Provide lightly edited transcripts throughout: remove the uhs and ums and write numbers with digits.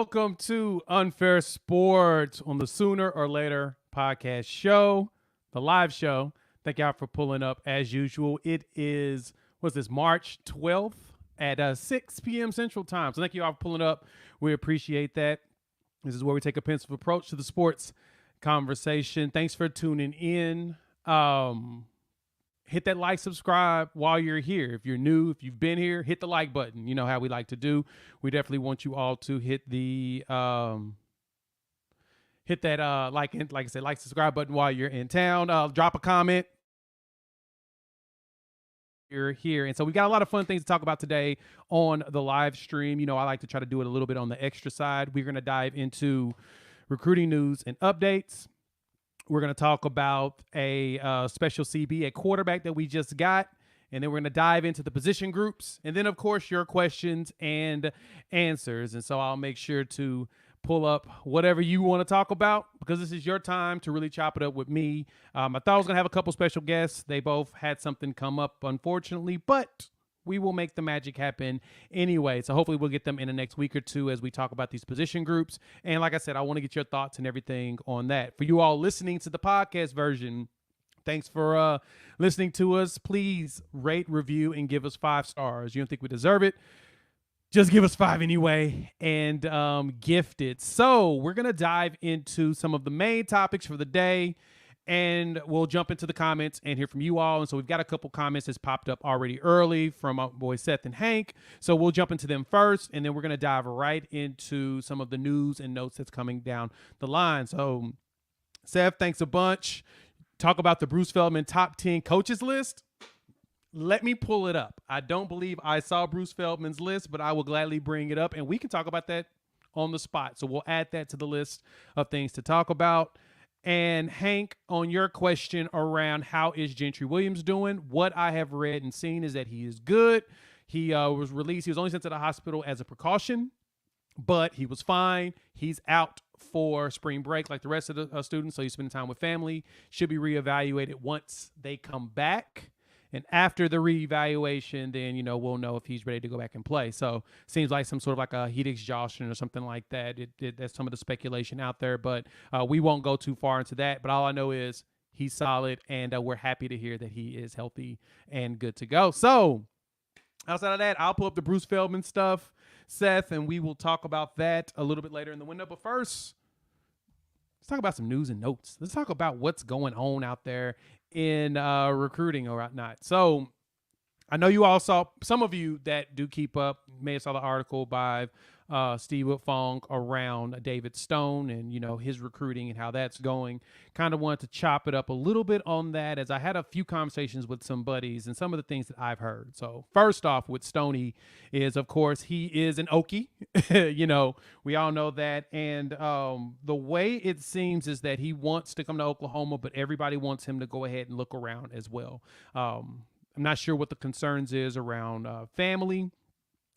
Welcome to Unfair Sports on the Sooner or Later podcast show, the live show. Thank y'all for pulling up as usual. It is, what's this, March 12th at 6 p.m. Central Time. So thank you all for pulling up. We appreciate that. This is where we take a pensive approach to the sports conversation. Thanks for tuning in. Hit that like, subscribe while you're here. If you're new, if you've been here, hit the like button. You know how we like to do. We definitely want you all to hit the like I said, like, subscribe button while you're in town. Drop a comment. You're here. And so we got a lot of fun things to talk about today on the live stream. You know, I like to try to do it a little bit on the extra side. We're going to dive into recruiting news and updates. We're going to talk about a special CB at quarterback that we just got. And then we're going to dive into the position groups. And then, of course, your questions and answers. And so I'll make sure to pull up whatever you want to talk about, because this is your time to really chop it up with me. I thought I was going to have a couple special guests. They both had something come up, unfortunately, but we will make the magic happen anyway. So hopefully we'll get them in the next week or two as we talk about these position groups. And like I said, I want to get your thoughts and everything on that. For you all listening to the podcast version, thanks for listening to us. Please rate, review, and give us 5 stars. You don't think we deserve it? Just give us 5 anyway and gift it. So we're going to dive into some of the main topics for the day, and we'll jump into the comments and hear from you all. And so we've got a couple comments that's popped up already early from our boys Seth and Hank. So we'll jump into them first, and then we're going to dive right into some of the news and notes that's coming down the line. So Seth, thanks a bunch. Talk about the Bruce Feldman top 10 coaches list. Let me pull it up. I don't believe I saw Bruce Feldman's list, but I will gladly bring it up, and we can talk about that on the spot. So we'll add that to the list of things to talk about. And Hank, on your question around how is Gentry Williams doing, what I have read and seen is that he is good. He was released. He was only sent to the hospital as a precaution, but he was fine. He's out for spring break like the rest of the students, so he's spending time with family. Should be reevaluated once they come back. And after the reevaluation, then, you know, we'll know if he's ready to go back and play. So seems like some sort of like a heat exhaustion or something like that. That's some of the speculation out there, but we won't go too far into that. But all I know is he's solid, and we're happy to hear that he is healthy and good to go. So outside of that, I'll pull up the Bruce Feldman stuff, Seth, and we will talk about that a little bit later in the window. But first, let's talk about some news and notes. Let's talk about what's going on out there in recruiting or whatnot. So I know you all saw, some of you that do keep up may have saw the article by Steve Whitfong around David Stone and, you know, his recruiting and how that's going. Kind of wanted to chop it up a little bit on that, as I had a few conversations with some buddies and some of the things that I've heard. So first off with Stoney is, of course, he is an Okie. You know, we all know that. And the way it seems is that he wants to come to Oklahoma, but everybody wants him to go ahead and look around as well. I'm not sure what the concerns is around family.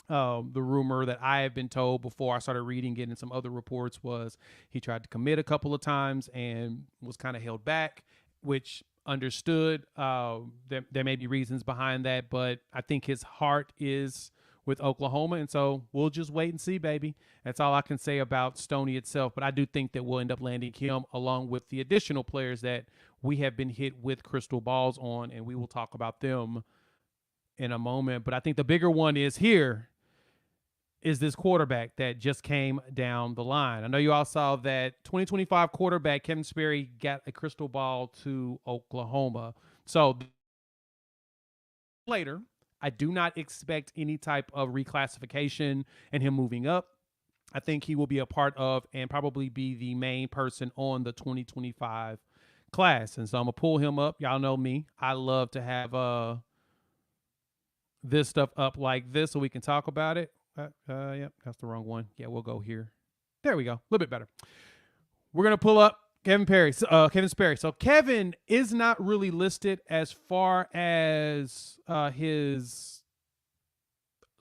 The rumor that I have been told before I started reading it and some other reports was he tried to commit a couple of times and was kind of held back, which understood. There may be reasons behind that, but I think his heart is with Oklahoma. And so we'll just wait and see, baby. That's all I can say about Stoney itself. But I do think that we'll end up landing him along with the additional players that we have been hit with crystal balls on, and we will talk about them in a moment. But I think the bigger one is this quarterback that just came down the line. I know you all saw that 2025 quarterback Kevin Sperry got a crystal ball to Oklahoma. So later, I do not expect any type of reclassification and him moving up. I think he will be a part of and probably be the main person on the 2025 class. And so I'm going to pull him up. Y'all know me. I love to have this stuff up like this so we can talk about it. Yep, that's the wrong one. Yeah, we'll go here. There we go. A little bit better. We're going to pull up Kevin Sperry. So Kevin is not really listed as far as his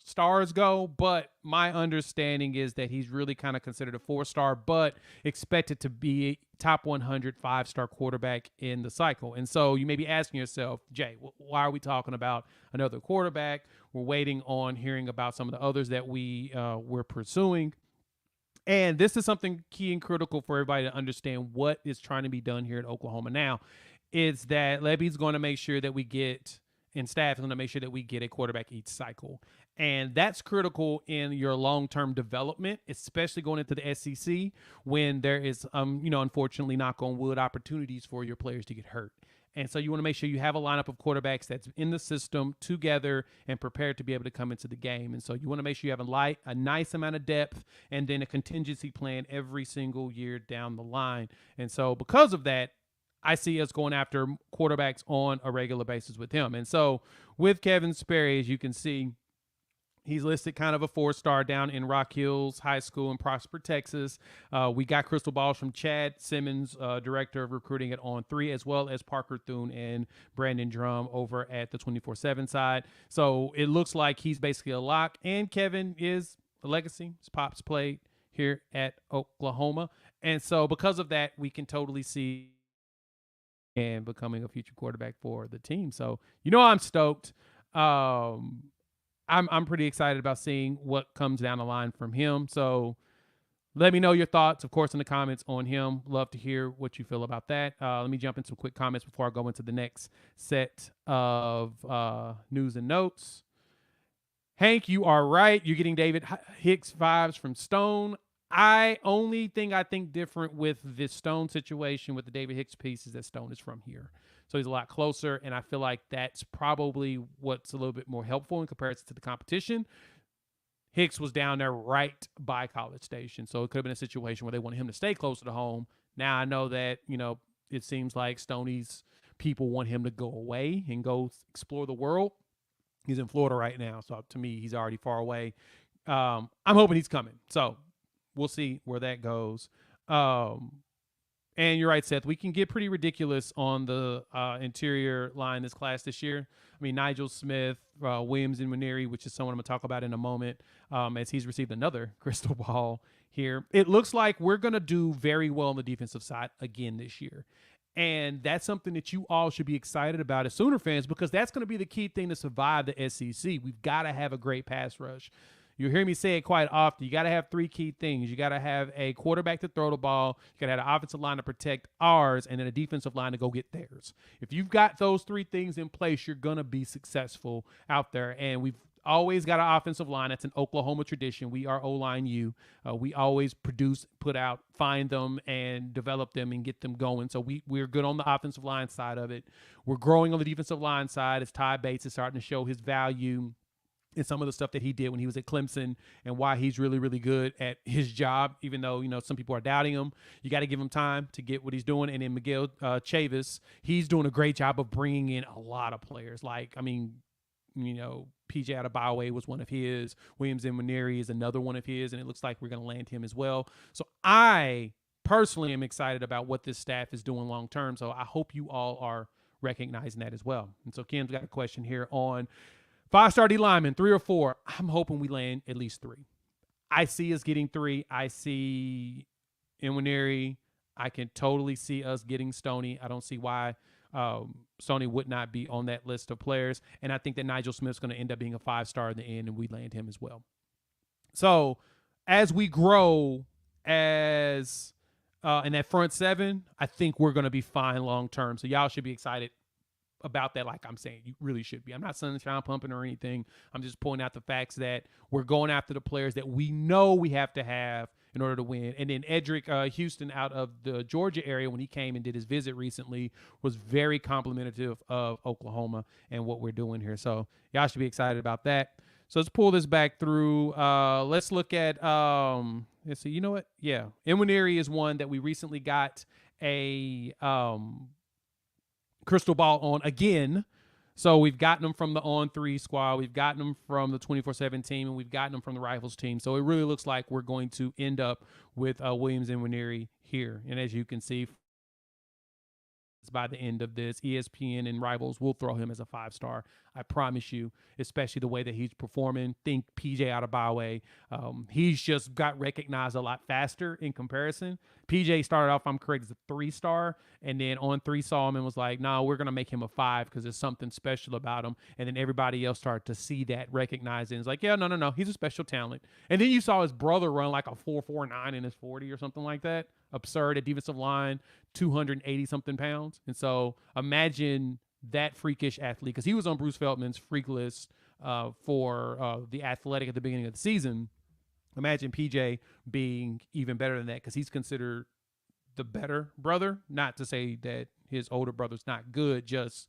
stars go, but my understanding is that he's really kind of considered a 4-star, but expected to be a top 100 5-star quarterback in the cycle. And so you may be asking yourself, Jay, why are we talking about another quarterback? We're waiting on hearing about some of the others that we're pursuing. And this is something key and critical for everybody to understand what is trying to be done here at Oklahoma now. Is that Levy's going to make sure that we get, and staff is going to make sure that we get a quarterback each cycle. And that's critical in your long-term development, especially going into the SEC when there is, unfortunately, knock on wood, opportunities for your players to get hurt. And so you want to make sure you have a lineup of quarterbacks that's in the system together and prepared to be able to come into the game. And so you want to make sure you have a nice amount of depth and then a contingency plan every single year down the line. And so because of that, I see us going after quarterbacks on a regular basis with him. And so with Kevin Sperry, as you can see, he's listed kind of a 4-star down in Rock Hills High School in Prosper, Texas. We got crystal balls from Chad Simmons, director of recruiting at On3, as well as Parker Thune and Brandon Drum over at the 24/7 side. So it looks like he's basically a lock. And Kevin is a legacy. His pops played here at Oklahoma. And so because of that, we can totally see and becoming a future quarterback for the team. So, I'm stoked. I'm pretty excited about seeing what comes down the line from him. So let me know your thoughts, of course, in the comments on him. Love to hear what you feel about that. Let me jump in some quick comments before I go into the next set of news and notes. Hank, you are right. You're getting David Hicks vibes from Stone. Only thing I think different with this Stone situation with the David Hicks piece is that Stone is from here. So he's a lot closer, and I feel like that's probably what's a little bit more helpful in comparison to the competition. Hicks was down there right by College Station, so it could have been a situation where they wanted him to stay closer to home. Now I know that, it seems like Stoney's people want him to go away and go explore the world. He's in Florida right now, so to me, he's already far away. I'm hoping he's coming. So we'll see where that goes. And you're right, Seth. We can get pretty ridiculous on the interior line this class this year. I mean, Nigel Smith, Williams, and Owanari, which is someone I'm going to talk about in a moment, as he's received another crystal ball here. It looks like we're going to do very well on the defensive side again this year. And that's something that you all should be excited about as Sooner fans, because that's going to be the key thing to survive the SEC. We've got to have a great pass rush. You hear me say it quite often. You got to have 3 key things. You got to have a quarterback to throw the ball. You got to have an offensive line to protect ours, and then a defensive line to go get theirs. If you've got those 3 things in place, you're going to be successful out there. And we've always got an offensive line. That's an Oklahoma tradition. We are O-line U. We always produce, put out, find them, and develop them and get them going. So we're good on the offensive line side of it. We're growing on the defensive line side as Ty Bates is starting to show his value and some of the stuff that he did when he was at Clemson and why he's really, really good at his job, even though, some people are doubting him. You got to give him time to get what he's doing. And then Miguel Chavis, he's doing a great job of bringing in a lot of players. PJ Adebayo was one of his. Williams and Owanari is another one of his, and it looks like we're going to land him as well. So I personally am excited about what this staff is doing long term. So I hope you all are recognizing that as well. And so Ken's got a question here on 5-star D lineman, 3 or 4. I'm hoping we land at least 3. I see us getting 3. I see Owanari. I can totally see us getting Stoney. I don't see why Stoney would not be on that list of players. And I think that Nigel Smith's going to end up being a 5-star in the end, and we land him as well. So as we grow as in that front 7, I think we're going to be fine long term. So y'all should be excited about that. Like I'm saying, you really should be. I'm not sunshine pumping or anything. I'm just pointing out the facts that we're going after the players that we know we have to have in order to win. And then Edric Houston out of the Georgia area, when he came and did his visit recently, was very complimentary of Oklahoma and what we're doing here. So y'all should be excited about that. So let's pull this back through. Let's look at, let's see, you know what? Yeah. Owanari is one that we recently got a crystal ball on again. So we've gotten them from the On3 squad. We've gotten them from the 24/7 team, and we've gotten them from the Rivals team. So it really looks like we're going to end up with Williams and Owanari here. And as you can see, by the end of this. ESPN and Rivals will throw him as a 5-star. I promise you, especially the way that he's performing. Think PJ Adebayo. He's just got recognized a lot faster in comparison. PJ started off, I'm correct, as a 3-star, and then On3 saw him and was like, no, we're going to make him a 5 because there's something special about him. And then everybody else started to see that, recognize it. And it's like, yeah, no, he's a special talent. And then you saw his brother run like a 4.49 in his 40 or something like that. Absurd at defensive line, 280-something pounds. And so imagine that freakish athlete, because he was on Bruce Feldman's freak list for the Athletic at the beginning of the season. Imagine PJ being even better than that, because he's considered the better brother. Not to say that his older brother's not good, just,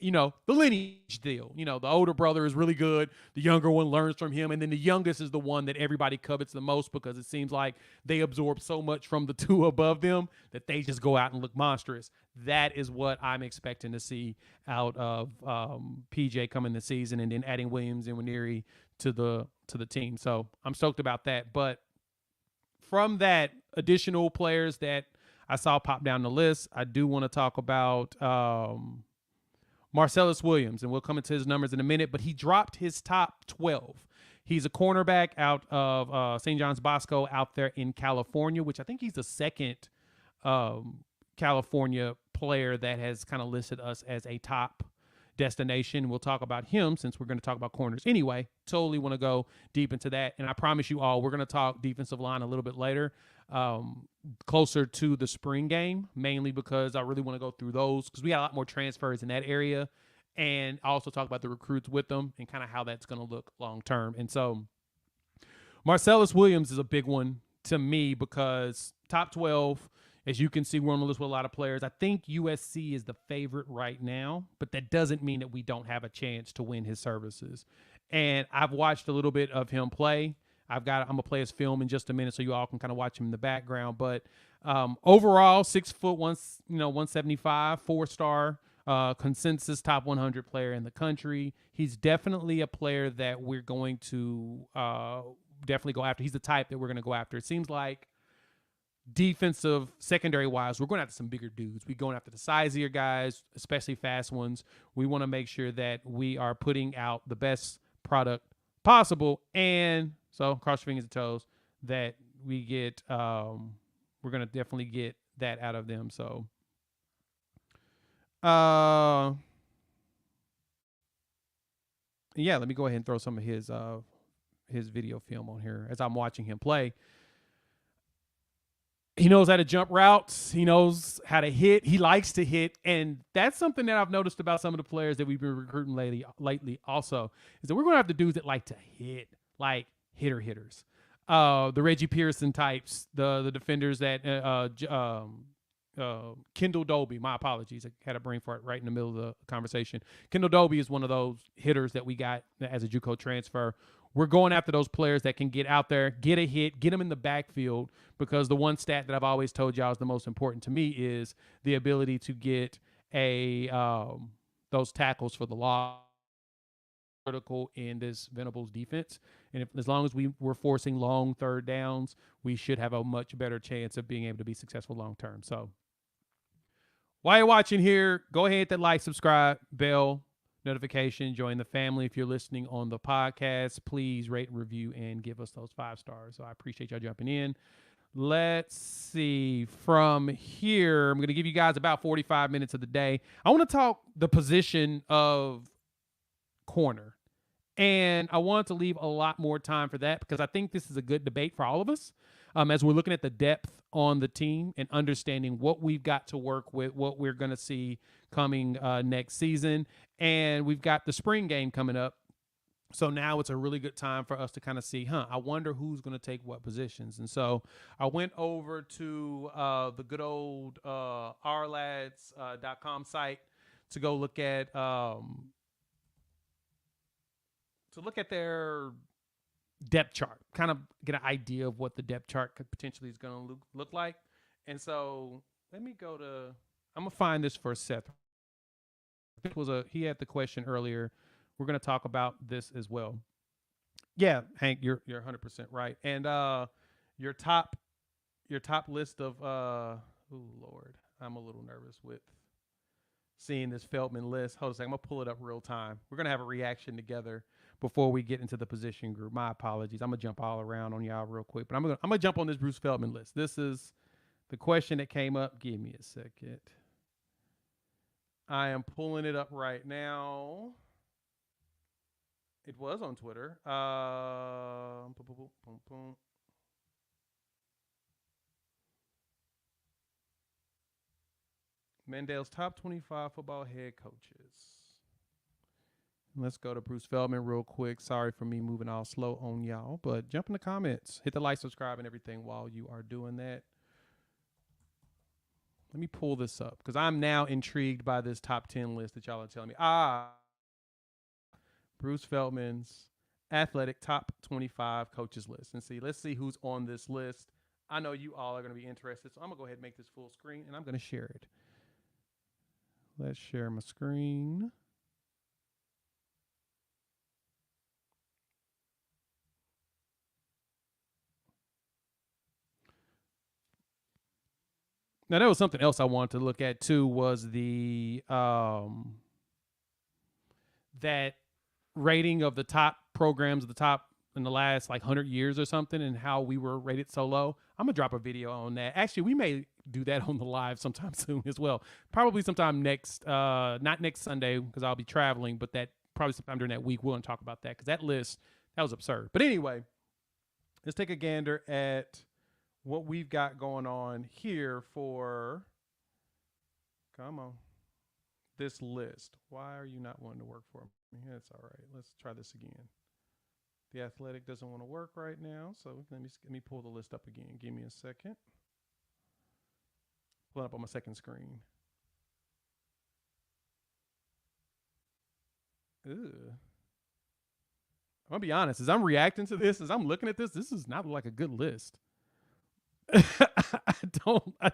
the lineage deal. The older brother is really good. The younger one learns from him. And then the youngest is the one that everybody covets the most, because it seems like they absorb so much from the two above them that they just go out and look monstrous. That is what I'm expecting to see out of PJ coming this season, and then adding Williams and Owanari to the team. So I'm stoked about that. But from that, additional players that I saw pop down the list, I do want to talk about Marcellus Williams, and we'll come into his numbers in a minute, but he dropped his top 12. He's a cornerback out of St. John's Bosco out there in California, which I think he's the second California player that has kind of listed us as a top destination. We'll talk about him since we're going to talk about corners anyway. Totally want to go deep into that. And I promise you all, we're going to talk defensive line a little bit later, closer to the spring game, mainly because I really want to go through those, because we got a lot more transfers in that area, and also talk about the recruits with them and kind of how that's going to look long term. And so Marcellus Williams is a big one to me, because top 12, as you can see, we're on the list with a lot of players. I think USC is the favorite right now, but that doesn't mean that we don't have a chance to win his services. And I've watched a little bit of him play. I'm gonna play his film in just a minute, so you all can kind of watch him in the background. But overall, 6 foot 175, 4-star, consensus top 100 player in the country. He's definitely a player that we're going to definitely go after. He's the type that we're going to go after. It seems like defensive secondary wise, we're going after some bigger dudes. We're going after the sizier guys, especially fast ones. We want to make sure that we are putting out the best product possible, and so cross your fingers and toes that we get we're going to definitely get that out of them. So yeah, let me go ahead and throw some of his video film on here as I'm watching him play. He knows how to jump routes. He knows how to hit. He likes to hit. And that's something that I've noticed about some of the players that we've been recruiting lately also, is that we're going to have the dudes that like to hit, like hitters. The Reggie Pearson types, the defenders that Kendall Dobie, my apologies, I had a brain fart right in the middle of the conversation. Kendall Dobie is one of those hitters that we got as a JUCO transfer. We're going after those players that can get out there, get a hit, get them in the backfield, because the one stat that I've always told y'all is the most important to me is the ability to get those tackles for the loss, critical in this Venables defense. And as long as we're forcing long third downs, we should have a much better chance of being able to be successful long term. So while you're watching here, go ahead, hit that like, subscribe, bell, notification, join the family. If you're listening on the podcast, please rate and review and give us those 5 stars. So I appreciate y'all jumping in. Let's see. From here, I'm going to give you guys about 45 minutes of the day. I want to talk the position of corner. And I want to leave a lot more time for that, because I think this is a good debate for all of us as we're looking at the depth on the team and understanding what we've got to work with, what we're going to see coming next season. And we've got the spring game coming up. So now it's a really good time for us to kind of see, I wonder who's going to take what positions. And so I went over to the good old ourlads.com site to go look at their depth chart, kind of get an idea of what the depth chart could potentially is going to look like. And so let me I'm going to find this for Seth. He had the question earlier. We're going to talk about this as well. Yeah, Hank, you're 100% right. And your top list of oh Lord, I'm a little nervous with seeing this Feldman list. Hold on a second. I'm going to pull it up real time. We're going to have a reaction together before we get into the position group. My apologies. I'm going to jump all around on y'all real quick. But I'm going to jump on this Bruce Feldman list. This is the question that came up. Give me a second. I am pulling it up right now. It was on Twitter. Mandel's top 25 football head coaches. Let's go to Bruce Feldman real quick. Sorry for me moving all slow on y'all, but jump in the comments. Hit the like, subscribe, and everything while you are doing that. Let me pull this up because I'm now intrigued by this top 10 list that y'all are telling me. Bruce Feldman's athletic top 25 coaches list. And let's see who's on this list. I know you all are going to be interested, so I'm going to go ahead and make this full screen, and I'm going to share it. Let's share my screen. Now, there was something else I wanted to look at, too, was the that rating of the top programs, the top in the last, 100 years or something, and how we were rated so low. I'm going to drop a video on that. Actually, we may do that on the live sometime soon as well. Probably sometime not next Sunday because I'll be traveling, but that probably sometime during that week we'll talk about that because that list, that was absurd. But anyway, let's take a gander at what we've got going on here for, come on, this list. Why are you not wanting to work for me? That's all right. Let's try this again. The Athletic doesn't want to work right now, so let me pull the list up again. Give me a second. Pull it up on my second screen. Ugh. I'm gonna be honest. As I'm reacting to this, as I'm looking at this, this is not like a good list.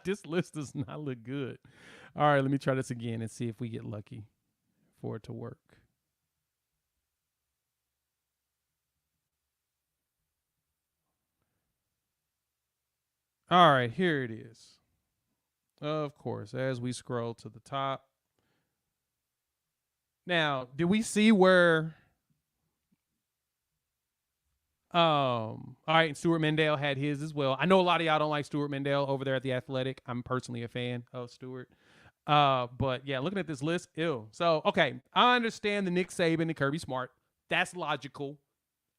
This list does not look good. All right, let me try this again and see if we get lucky for it to work. All right, here it is. Of course, as we scroll to the top. Now, did we see where all right, Stuart Mendel had his as well. I know a lot of y'all don't like Stuart Mendel over there at the Athletic. I'm personally a fan of Stuart. But yeah, looking at this list, ew. So, okay, I understand the Nick Saban and Kirby Smart. That's logical.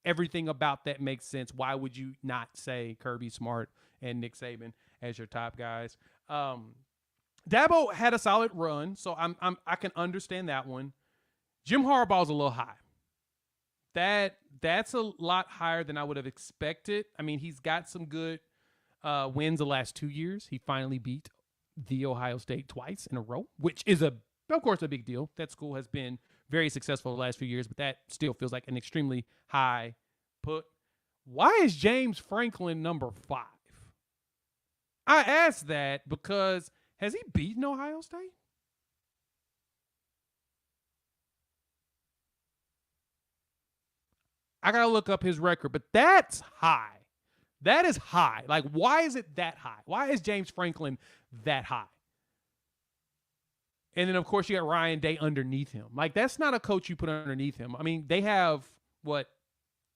Everything about that makes sense. Why would you not say Kirby Smart and Nick Saban as your top guys? Dabo had a solid run, so I can understand that one. Jim Harbaugh's a little high. That's a lot higher than I would have expected. I mean, he's got some good wins the last 2 years. He finally beat the Ohio State twice in a row, which is of course a big deal. That school has been very successful the last few years, but that still feels like an extremely high put. Why is James Franklin number 5? I asked that because has he beaten Ohio State? I got to look up his record, but that's high. That is high. Like, why is it that high? Why is James Franklin that high? And then, of course, you got Ryan Day underneath him. Like, that's not a coach you put underneath him. I mean, they have,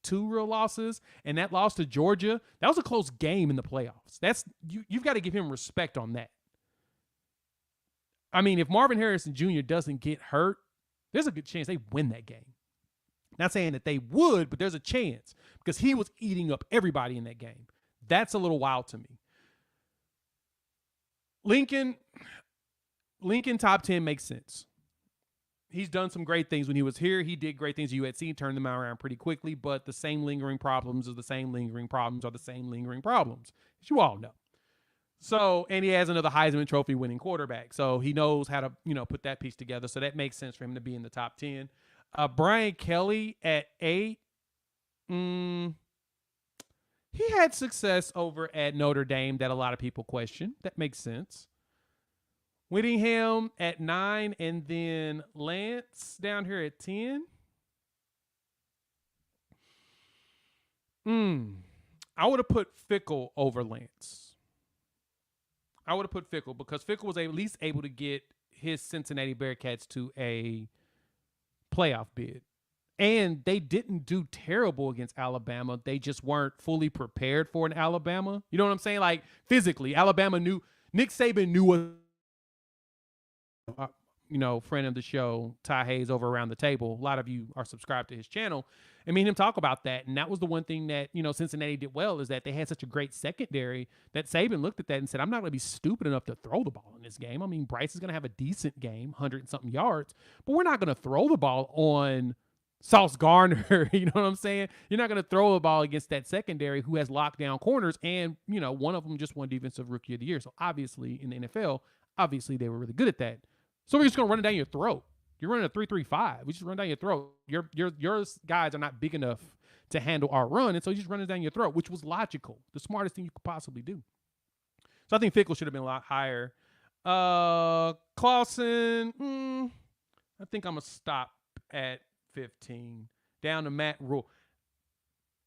2 real losses, and that loss to Georgia, that was a close game in the playoffs. You've got to give him respect on that. I mean, if Marvin Harrison Jr. doesn't get hurt, there's a good chance they win that game. Not saying that they would, but there's a chance because he was eating up everybody in that game. That's a little wild to me. Lincoln top 10 makes sense. He's done some great things when he was here. He did great things at USC, turned them around pretty quickly, but the same lingering problems are the same lingering problems are the same lingering problems, as you all know. So, and he has another Heisman Trophy winning quarterback. So he knows how to, put that piece together. So that makes sense for him to be in the top 10. Brian Kelly at 8. He had success over at Notre Dame that a lot of people question. That makes sense. Whittingham at 9, and then Lance down here at 10. I would have put Fickle over Lance. I would have put Fickle because Fickle was at least able to get his Cincinnati Bearcats to a playoff bid. And they didn't do terrible against Alabama. They just weren't fully prepared for an Alabama. You know what I'm saying? Like physically, Alabama knew, Nick Saban knew what, friend of the show, Ty Hayes over around the table. A lot of you are subscribed to his channel. I mean, him talk about that. And that was the one thing that, Cincinnati did well, is that they had such a great secondary that Saban looked at that and said, I'm not going to be stupid enough to throw the ball in this game. I mean, Bryce is going to have a decent game, 100 and something yards, but we're not going to throw the ball on Sauce Gardner. You know what I'm saying? You're not going to throw the ball against that secondary who has lockdown corners. And, one of them just won Defensive Rookie of the Year. So obviously in the NFL, obviously they were really good at that. So we're just going to run it down your throat. You're running a 3-3-5. We just run down your throat. Your guys are not big enough to handle our run, and so you just run it down your throat, which was logical, the smartest thing you could possibly do. So I think Fickle should have been a lot higher. Clausen, I think I'm gonna stop at 15. Down to Matt Rule.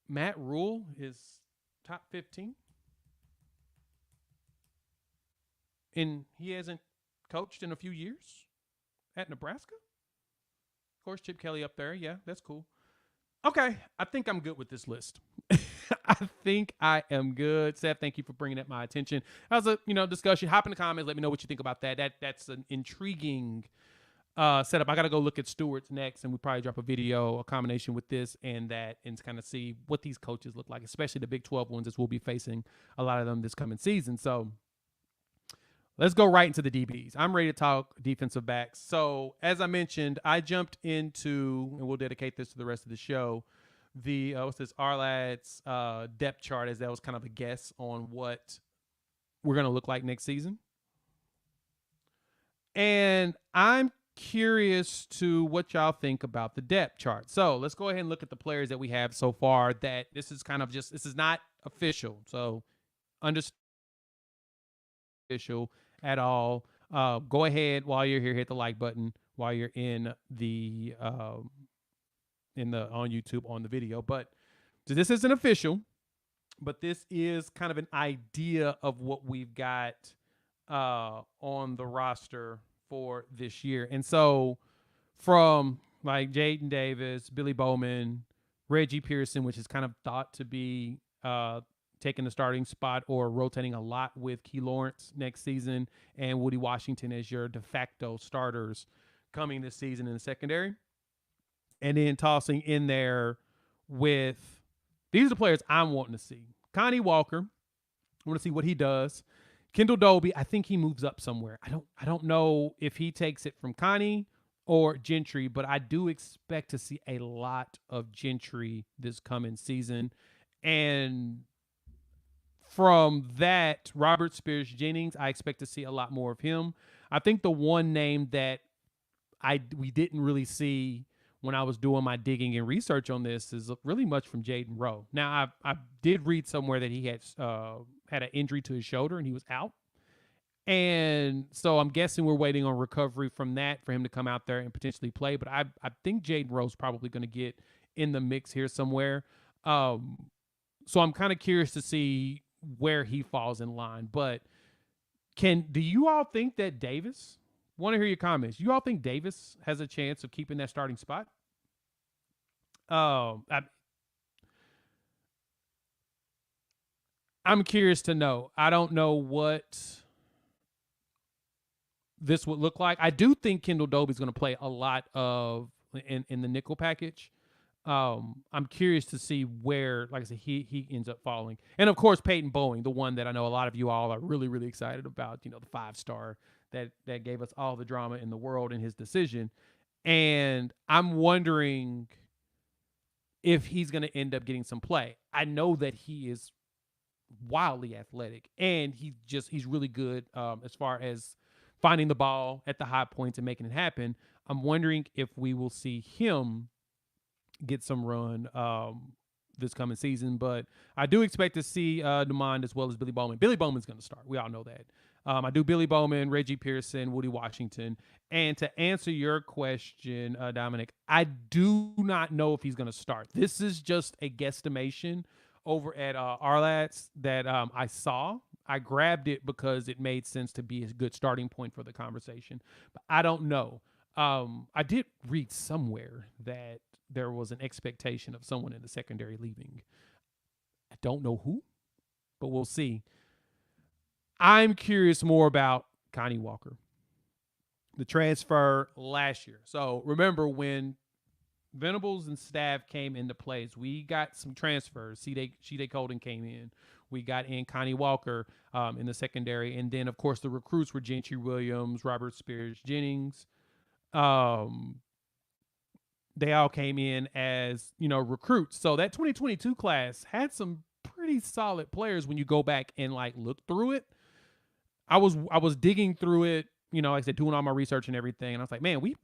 Matt Rule is top 15, and he hasn't coached in a few years at Nebraska. Of course, Chip Kelly up there. Yeah, that's cool. Okay, I think I'm good with this list. I think I am good. Seth, thank you for bringing that to my attention. That was a discussion. Hop in the comments. Let me know what you think about that. That's an intriguing setup. I got to go look at Stewart's next, and we'll probably drop a video, a combination with this and that, and kind of see what these coaches look like, especially the Big 12 ones, as we'll be facing a lot of them this coming season. So let's go right into the DBs. I'm ready to talk defensive backs. So as I mentioned, I jumped into, and we'll dedicate this to the rest of the show, the Ourlads depth chart, as that was kind of a guess on what we're going to look like next season. And I'm curious to what y'all think about the depth chart. So let's go ahead and look at the players that we have so far. That this is kind of just, this is not official. So understand official at all. Go ahead while you're here, hit the like button while you're in the on YouTube on the video. But so this isn't official, but this is kind of an idea of what we've got on the roster for this year. And so from like Jaden Davis, Billy Bowman, Reggie Pearson, which is kind of thought to be taking the starting spot or rotating a lot with Key Lawrence next season, and Woody Washington as your de facto starters coming this season in the secondary. And then tossing in there with, these are the players I'm wanting to see. Connie Walker, I want to see what he does. Kendall Dobie, I think he moves up somewhere. I don't know if he takes it from Connie or Gentry, but I do expect to see a lot of Gentry this coming season. And from that, Robert Spears Jennings, I expect to see a lot more of him. I think the one name that we didn't really see when I was doing my digging and research on this is really much from Jaden Rowe. Now, I did read somewhere that he had an injury to his shoulder and he was out. And so I'm guessing we're waiting on recovery from that for him to come out there and potentially play. But I think Jaden Rowe's probably going to get in the mix here somewhere. So I'm kind of curious to see where he falls in line. But do you all think that Davis, want to hear your comments, you all think Davis has a chance of keeping that starting spot? I'm curious to know. I don't know what this would look like. I do think Kendall Dobie's going to play a lot of in the nickel package. I'm curious to see where, like I said, he ends up falling. And of course, Peyton Boeing, the one that I know a lot of you all are really, really excited about, the 5-star that gave us all the drama in the world in his decision. And I'm wondering if he's going to end up getting some play. I know that he is wildly athletic and he's really good as far as finding the ball at the high points and making it happen. I'm wondering if we will see him get some run this coming season, but I do expect to see Demond as well as Billy Bowman. Billy Bowman's going to start. We all know that. I do Billy Bowman, Reggie Pearson, Woody Washington. And to answer your question, Dominic, I do not know if he's going to start. This is just a guesstimation over at Ourlads that I saw. I grabbed it because it made sense to be a good starting point for the conversation. But I don't know. I did read somewhere that there was an expectation of someone in the secondary leaving. I don't know who, but we'll see. I'm curious more about Connie Walker, the transfer last year. So remember when Venables and staff came into place, we got some transfers. Shide Colden came in. We got in Connie Walker in the secondary. And then, of course, the recruits were Gentry Williams, Robert Spears Jennings. They all came in as, recruits. So that 2022 class had some pretty solid players when you go back and like look through it. I was digging through it, like I said, doing all my research and everything. And I was like, man, we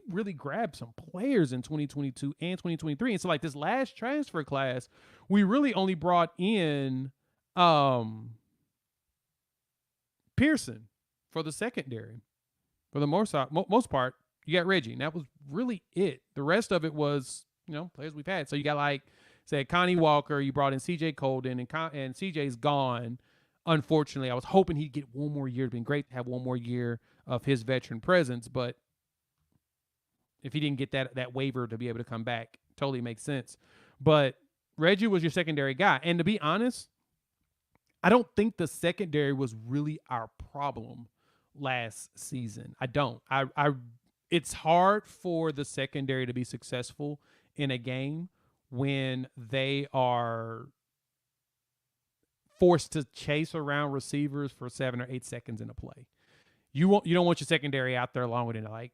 really grabbed some players in 2022 and 2023. And so like this last transfer class, we really only brought in Pearson for the secondary. For the most part, you got Reggie, and that was really it. The rest of it was, players we've had. So you got like, say, Connie Walker, you brought in CJ Colden, and CJ's gone. Unfortunately, I was hoping he'd get one more year. It'd been great to have one more year of his veteran presence, but if he didn't get that waiver to be able to come back, totally makes sense. But Reggie was your secondary guy. And to be honest, I don't think the secondary was really our problem last season. I don't. It's hard for the secondary to be successful in a game when they are forced to chase around receivers for 7 or 8 seconds in a play. You don't want your secondary out there longer than like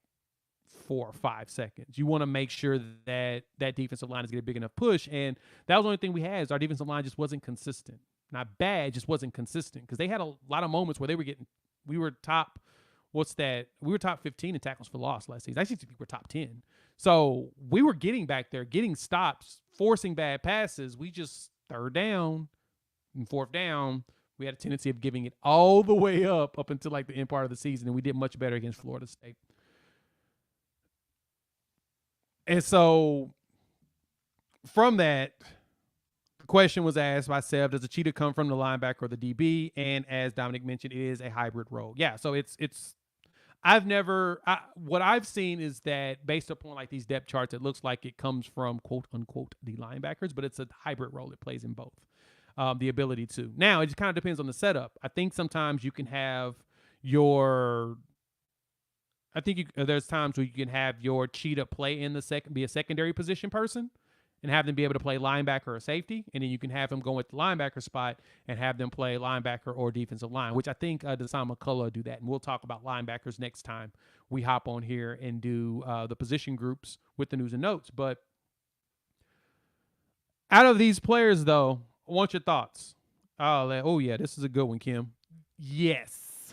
4 or 5 seconds. You want to make sure that defensive line is getting a big enough push. And that was the only thing we had is our defensive line just wasn't consistent. Not bad, just wasn't consistent. Because they had a lot of moments where we were top, we were top 15 in tackles for loss last season. I actually think we were top 10. So we were getting back there, getting stops, forcing bad passes. We just third down and fourth down, we had a tendency of giving it all the way up until like the end part of the season. And we did much better against Florida State. And so from that, the question was asked by Sev, does the cheetah come from the linebacker or the DB? And as Dominic mentioned, it is a hybrid role. Yeah, so what I've seen is that based upon like these depth charts, it looks like it comes from quote unquote the linebackers, but it's a hybrid role. It plays in both. The ability to. Now, it just kind of depends on the setup. I think sometimes you can have there's times where you can have your cheetah play in be a secondary position person and have them be able to play linebacker or safety. And then you can have them go with the linebacker spot and have them play linebacker or defensive line, which I think Deshaun McCullough do that. And we'll talk about linebackers next time we hop on here and do the position groups with the news and notes. But out of these players, though, I want your thoughts. Oh yeah, this is a good one, Kim. Yes.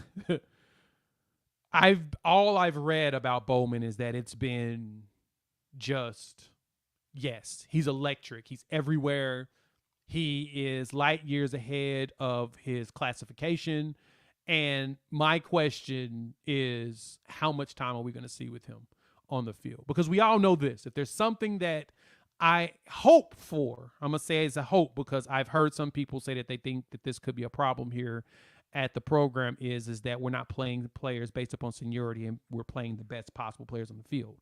All I've read about Bowman is that it's been just, yes, he's electric. He's everywhere. He is light years ahead of his classification. And my question is, how much time are we going to see with him on the field? Because we all know this. If there's something that I hope for, I'm going to say it's a hope because I've heard some people say that they think that this could be a problem here at the program is that we're not playing players based upon seniority and we're playing the best possible players on the field.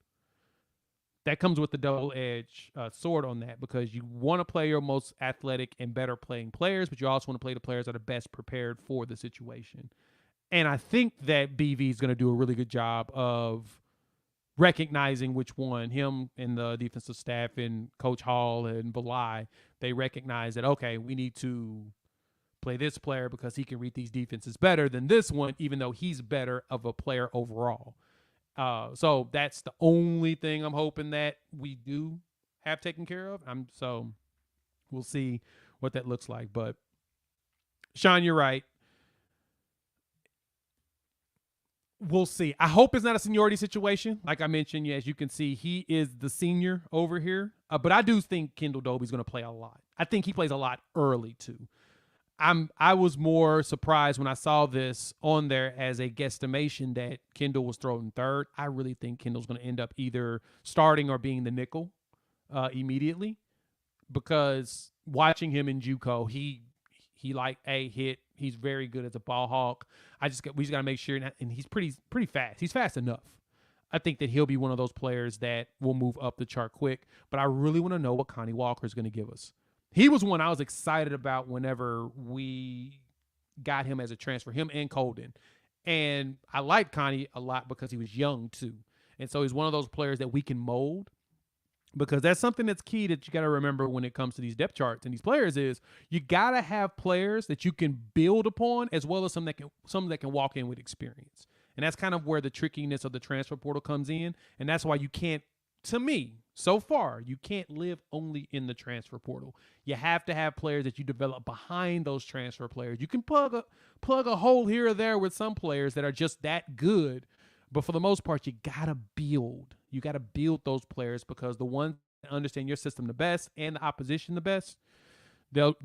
That comes with the double-edged sword on that because you want to play your most athletic and better playing players, but you also want to play the players that are best prepared for the situation. And I think that BV is going to do a really good job of recognizing which one, him and the defensive staff and Coach Hall and Belai, they recognize that, okay, we need to play this player because he can read these defenses better than this one, even though he's better of a player overall. So that's the only thing I'm hoping that we do have taken care of. So we'll see what that looks like. But Sean, you're right. We'll see. I hope it's not a seniority situation. Like I mentioned, as you can see, he is the senior over here. But I do think Kendall Dobie's going to play a lot. I think he plays a lot early, too. I was more surprised when I saw this on there as a guesstimation that Kendall was thrown third. I really think Kendall's going to end up either starting or being the nickel immediately because watching him in JUCO, he like hit He's very good as a ball hawk. We just got to make sure, and he's pretty fast. He's fast enough. I think that he'll be one of those players that will move up the chart quick. But I really want to know what Connie Walker is going to give us. He was one I was excited about whenever we got him as a transfer, him and Colden. And I liked Connie a lot because he was young too. And so he's one of those players that we can mold, because that's something that's key that you got to remember when it comes to these depth charts and these players is you got to have players that you can build upon, as well as some that can walk in with experience. And that's kind of where the trickiness of the transfer portal comes in. And that's why you can't, to me, so far, you can't live only in the transfer portal. You have to have players that you develop behind those transfer players. You can plug a hole here or there with some players that are just that good. But for the most part, you got to build. You got to build those players, because the ones that understand your system the best and the opposition the best, they'll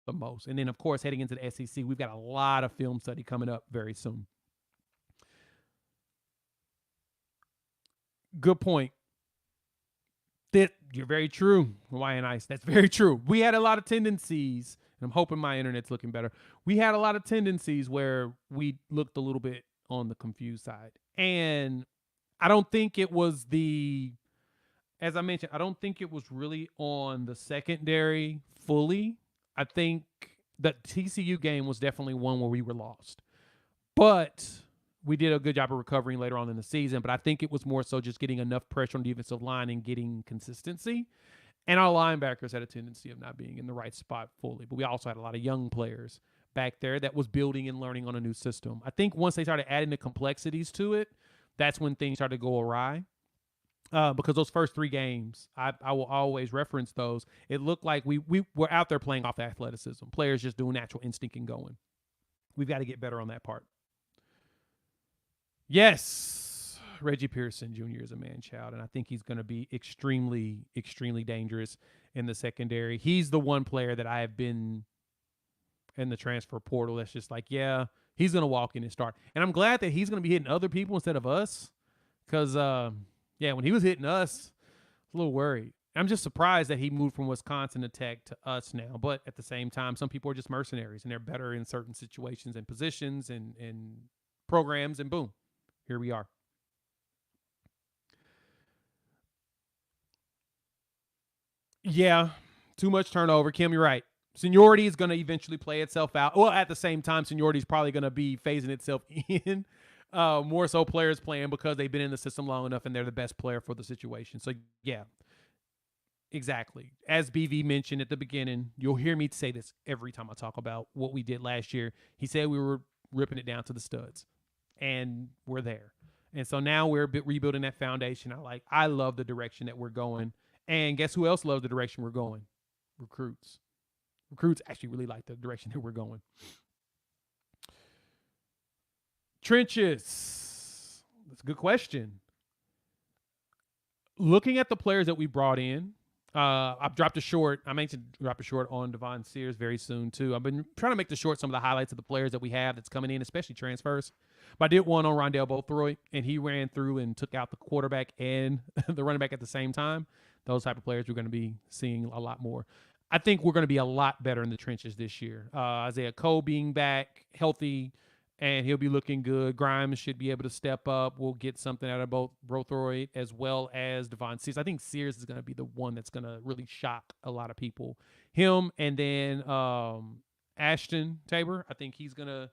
the most. And then, of course, heading into the SEC, we've got a lot of film study coming up very soon. Good point. You're very true, Hawaiian Ice. That's very true. We had a lot of tendencies, and I'm hoping my internet's looking better. We had a lot of tendencies where we looked a little bit on the confused side. And I don't think it was as I mentioned, I don't think it was really on the secondary fully. I think the TCU game was definitely one where we were lost. But we did a good job of recovering later on in the season. But I think it was more so just getting enough pressure on the defensive line and getting consistency. And our linebackers had a tendency of not being in the right spot fully. But we also had a lot of young players back there that was building and learning on a new system. I think once they started adding the complexities to it, that's when things started to go awry. Because those first 3 games, I will always reference those. It looked like we were out there playing off athleticism. Players just doing natural instinct and going. We've got to get better on that part. Yes, Reggie Pearson Jr. is a man-child, and I think he's going to be extremely, extremely dangerous in the secondary. He's the one player that I have been in the transfer portal that's just like, yeah, he's going to walk in and start. And I'm glad that he's going to be hitting other people instead of us, because, when he was hitting us, I was a little worried. I'm just surprised that he moved from Wisconsin Tech to us now. But at the same time, some people are just mercenaries, and they're better in certain situations and positions and programs, and boom, here we are. Yeah, too much turnover. Kim, you're right. Seniority is going to eventually play itself out. Well, at the same time, seniority is probably going to be phasing itself in. More so players playing because they've been in the system long enough and they're the best player for the situation. So, yeah, exactly. As BV mentioned at the beginning, you'll hear me say this every time I talk about what we did last year. He said we were ripping it down to the studs, and we're there. And so now we're rebuilding that foundation. I love the direction that we're going. And guess who else loves the direction we're going? Recruits. Recruits actually really like the direction that we're going. Trenches. That's a good question. Looking at the players that we brought in, I've dropped a short. I meant to drop a short on Devon Sears very soon, too. I've been trying to make the short some of the highlights of the players that we have that's coming in, especially transfers. But I did one on Rondell Bothroyd, and he ran through and took out the quarterback and the running back at the same time. Those type of players we're going to be seeing a lot more. I think we're going to be a lot better in the trenches this year. Isaiah Cole being back, healthy, and he'll be looking good. Grimes should be able to step up. We'll get something out of both Bothroyd as well as Devon Sears. I think Sears is going to be the one that's going to really shock a lot of people. Him, and then Ashton Tabor. I think he's going to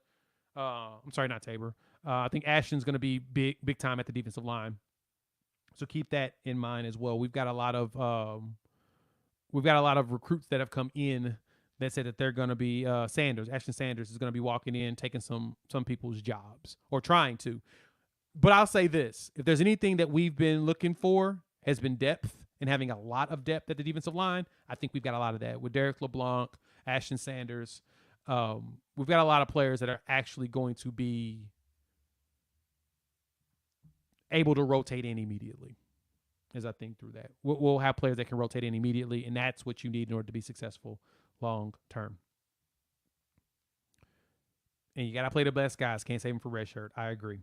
I'm sorry, not Tabor. I think Ashton's going to be big time at the defensive line. So keep that in mind as well. We've got a lot of recruits that have come in that said that they're going to be Ashton Sanders is going to be walking in, taking some people's jobs, or trying to. But I'll say this. If there's anything that we've been looking for, has been depth, and having a lot of depth at the defensive line. I think we've got a lot of that with Derek LeBlanc, Ashton Sanders. We've got a lot of players that are actually going to be able to rotate in immediately. As I think through that, we'll have players that can rotate in immediately, and that's what you need in order to be successful long term. And you got to play the best guys. Can't save them for red shirt. I agree.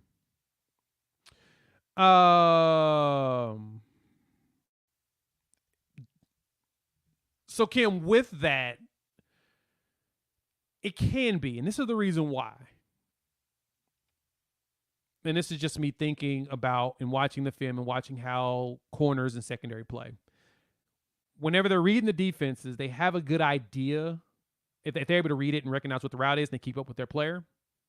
So Kim, with that, It can be, and this is the reason why. And this is just me thinking about and watching the film and watching how corners and secondary play. Whenever they're reading the defenses, they have a good idea. If they're able to read it and recognize what the route is and they keep up with their player,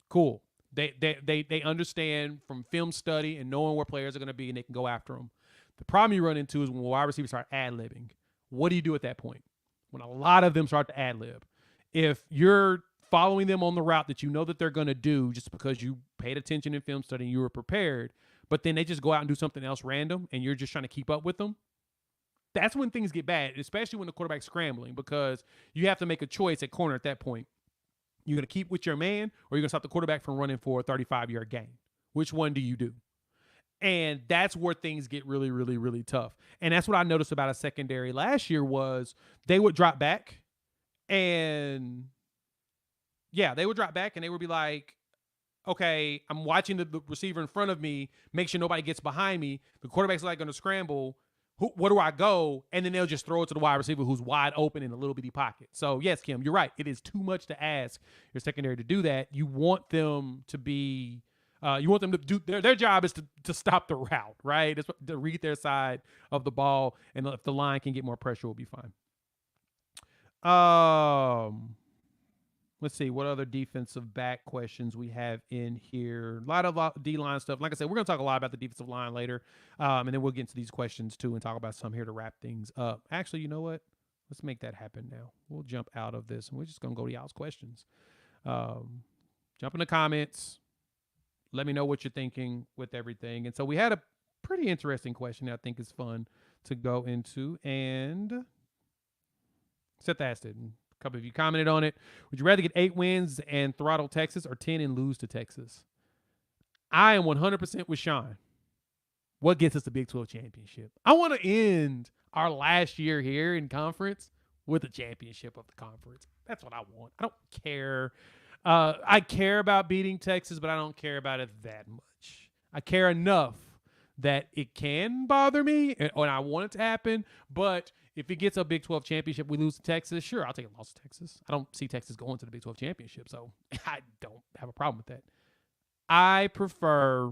cool. They understand from film study and knowing where players are going to be, and they can go after them. The problem you run into is when wide receivers start ad-libbing. What do you do at that point? When a lot of them start to ad-lib. If you're following them on the route that you know that they're going to do just because you paid attention in film study and you were prepared, but then they just go out and do something else random and you're just trying to keep up with them, that's when things get bad, especially when the quarterback's scrambling, because you have to make a choice at corner at that point. You're going to keep with your man, or you're going to stop the quarterback from running for a 35-yard gain. Which one do you do? And that's where things get really, really, really tough. And that's what I noticed about a secondary last year was they would drop back and they would be like, okay, I'm watching the receiver in front of me, make sure nobody gets behind me. The quarterback's like going to scramble. Where do I go? And then they'll just throw it to the wide receiver who's wide open in a little bitty pocket. So, yes, Kim, you're right. It is too much to ask your secondary to do that. You want them to be you want them to do their job is to stop the route, right? It's to read their side of the ball, and if the line can get more pressure, we'll be fine. Let's see what other defensive back questions we have in here. A lot of D-line stuff. Like I said, we're going to talk a lot about the defensive line later, and then we'll get into these questions too and talk about some here to wrap things up. Actually, you know what? Let's make that happen now. We'll jump out of this, and we're just going to go to y'all's questions. Jump in the comments. Let me know what you're thinking with everything. And so we had a pretty interesting question that I think is fun to go into. And Seth asked it. A couple of you commented on it. Would you rather get 8 wins and throttle Texas or 10 and lose to Texas? I am 100% with Sean. What gets us the Big 12 championship? I want to end our last year here in conference with a championship of the conference. That's what I want. I don't care. I care about beating Texas, but I don't care about it that much. I care enough that it can bother me, and I want it to happen, but if it gets a Big 12 championship, we lose to Texas, sure, I'll take a loss to Texas. I don't see Texas going to the Big 12 championship, so I don't have a problem with that. I prefer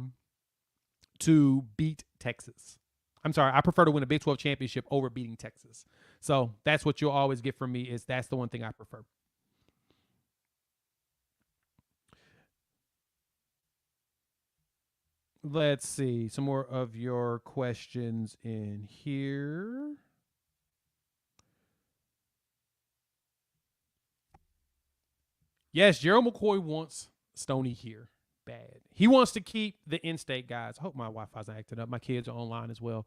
to beat Texas. I'm sorry, I prefer to win a Big 12 championship over beating Texas. So that's what you'll always get from me is that's the one thing I prefer. Let's see some more of your questions in here. Yes, Gerald McCoy wants Stoney here bad. He wants to keep the in-state guys. I hope my Wi-Fi's acting up. My kids are online as well.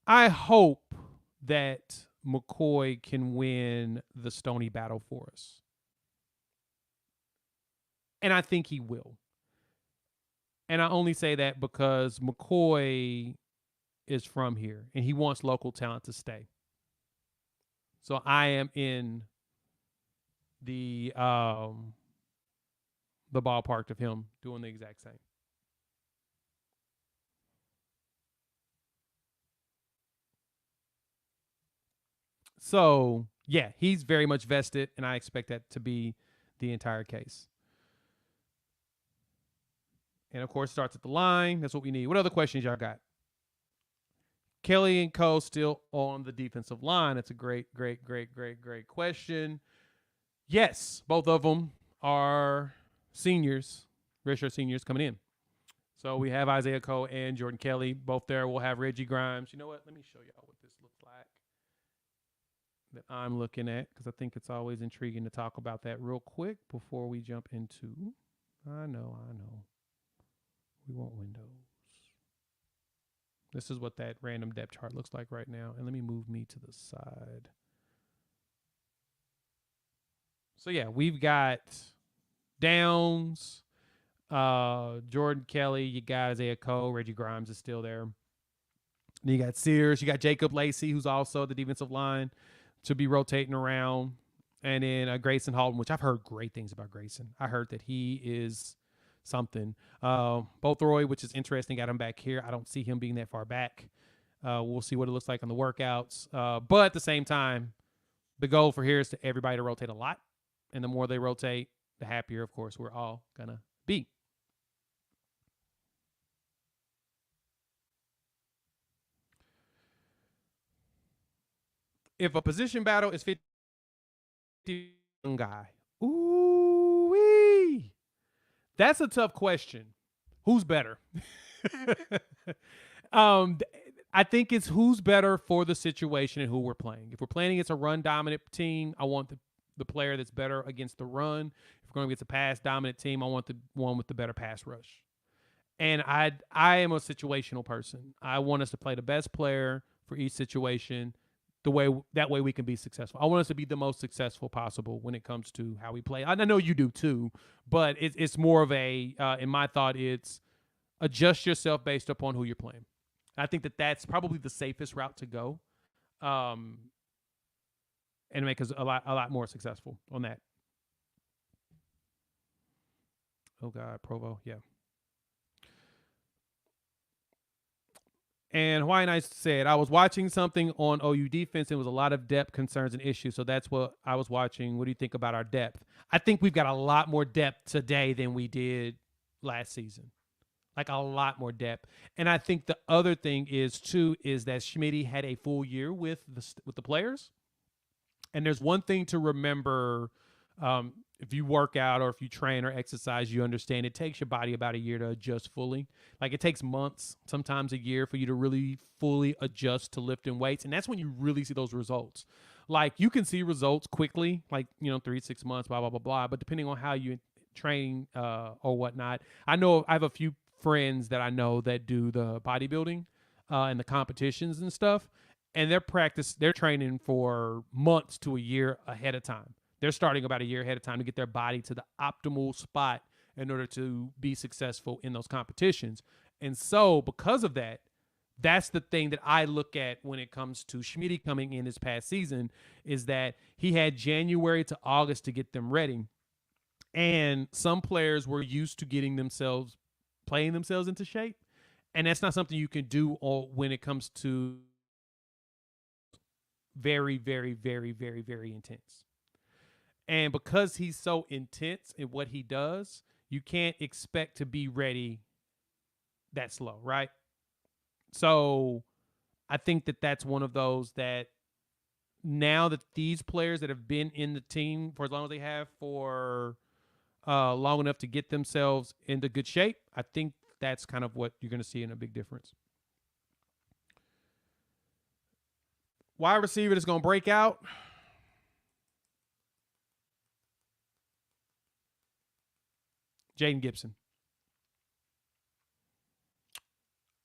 I hope that McCoy can win the Stoney battle for us. And I think he will. And I only say that because McCoy is from here and he wants local talent to stay. So I am in the ballpark of him doing the exact same. So, yeah, he's very much vested, and I expect that to be the entire case. And, of course, starts at the line. That's what we need. What other questions y'all got? Kelly and Co. still on the defensive line. That's a great question. Yes, both of them are seniors, redshirt seniors coming in. So we have Isaiah Coe and Jordan Kelly both there. We'll have Reggie Grimes. You know what? Let me show y'all what this looks like that I'm looking at because I think it's always intriguing to talk about that real quick before we jump into. I know. We want windows. This is what that random depth chart looks like right now. And let me move me to the side. So, yeah, we've got Downs, Jordan Kelly, you got Isaiah Coe, Reggie Grimes is still there. Then you got Sears, you got Jacob Lacey, who's also the defensive line to be rotating around. And then Grayson Halton, which I've heard great things about Grayson. I heard that he is something. Bothroyd, which is interesting, got him back here. I don't see him being that far back. We'll see what it looks like on the workouts. But at the same time, the goal for here is to everybody to rotate a lot. And the more they rotate, the happier, of course, we're all gonna be. If a position battle is 50 guy, ooh wee, that's a tough question. Who's better? um, I think it's who's better for the situation and who we're playing. If we're playing against a run dominant team, I want the player that's better against the run. If we're going against a pass dominant team, I want the one with the better pass rush. And I am a situational person. I want us to play the best player for each situation. That way we can be successful. I want us to be the most successful possible when it comes to how we play. I know you do too, but it's more of a in my thought it's adjust yourself based upon who you're playing. I think that's probably the safest route to go, um, and make us a lot more successful on that. Oh God, Provo, yeah. And Hawaiian Ice said, I was watching something on OU defense and it was a lot of depth concerns and issues. So that's what I was watching. What do you think about our depth? I think we've got a lot more depth today than we did last season. Like a lot more depth. And I think the other thing is too is that Schmitty had a full year with the players. And there's one thing to remember, if you work out or if you train or exercise, you understand it takes your body about a year to adjust fully. Like it takes months, sometimes a year for you to really fully adjust to lifting weights. And that's when you really see those results. Like you can see results quickly, like, 3 to 6 months, blah, blah, blah, blah. But depending on how you train or whatnot, I know I have a few friends that I know that do the bodybuilding and the competitions and stuff. And they're training for months to a year ahead of time. They're starting about a year ahead of time to get their body to the optimal spot in order to be successful in those competitions. And so because of that, that's the thing that I look at when it comes to Schmitty coming in this past season is that he had January to August to get them ready. And some players were used to playing themselves into shape. And that's not something you can do when it comes to very, very, very, very, very intense. And because he's so intense in what he does, you can't expect to be ready that slow, right? So I think that's one of those that now that these players that have been in the team for as long as they have for long enough to get themselves into good shape, I think that's kind of what you're going to see in a big difference. Wide receiver that's going to break out. Jaden Gibson.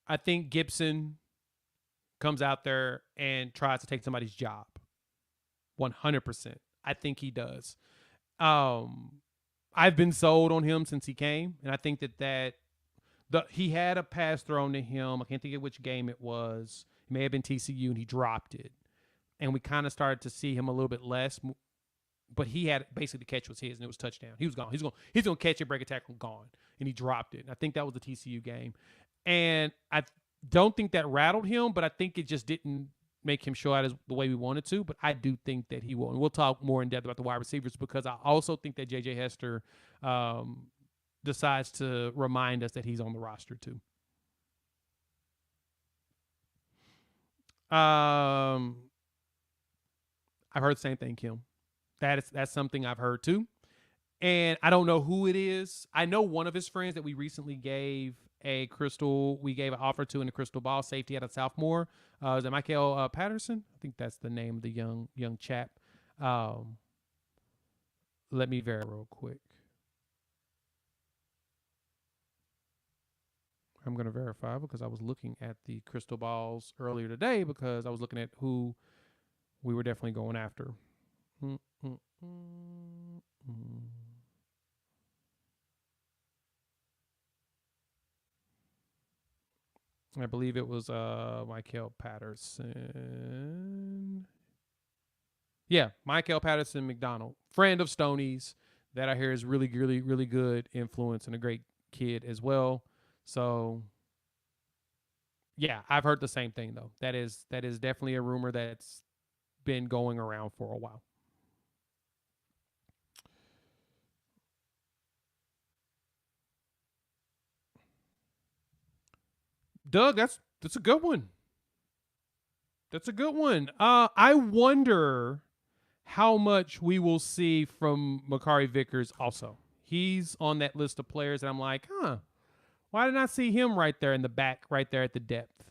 I think Gibson comes out there and tries to take somebody's job. 100%. I think he does. I've been sold on him since he came, and I think that he had a pass thrown to him. I can't think of which game it was. It may have been TCU, and he dropped it. And we kind of started to see him a little bit less. But he had basically the catch was his, and it was touchdown. He was gone. He's going to catch it, break a tackle, gone. And he dropped it. And I think that was the TCU game. And I don't think that rattled him, but I think it just didn't make him show out as the way we wanted to. But I do think that he will. And we'll talk more in depth about the wide receivers because I also think that J.J. Hester decides to remind us that he's on the roster too. I've heard the same thing, Kim. That's something I've heard too. And I don't know who it is. I know one of his friends that we recently gave an offer to in the crystal ball safety out of Southmore. Is it Michael Patterson? I think that's the name of the young chap. Let me verify real quick. I'm going to verify because I was looking at the crystal balls earlier today because I was looking at who we were definitely going after. I believe it was Michael Patterson. Yeah, Michael Patterson McDonald, friend of Stoney's that I hear is really, really, really good influence and a great kid as well. So, yeah, I've heard the same thing though. That is definitely a rumor that's been going around for a while. Doug, that's a good one. That's a good one. I wonder how much we will see from Makari Vickers also. He's on that list of players that I'm like, why didn't I see him right there in the back, right there at the depth?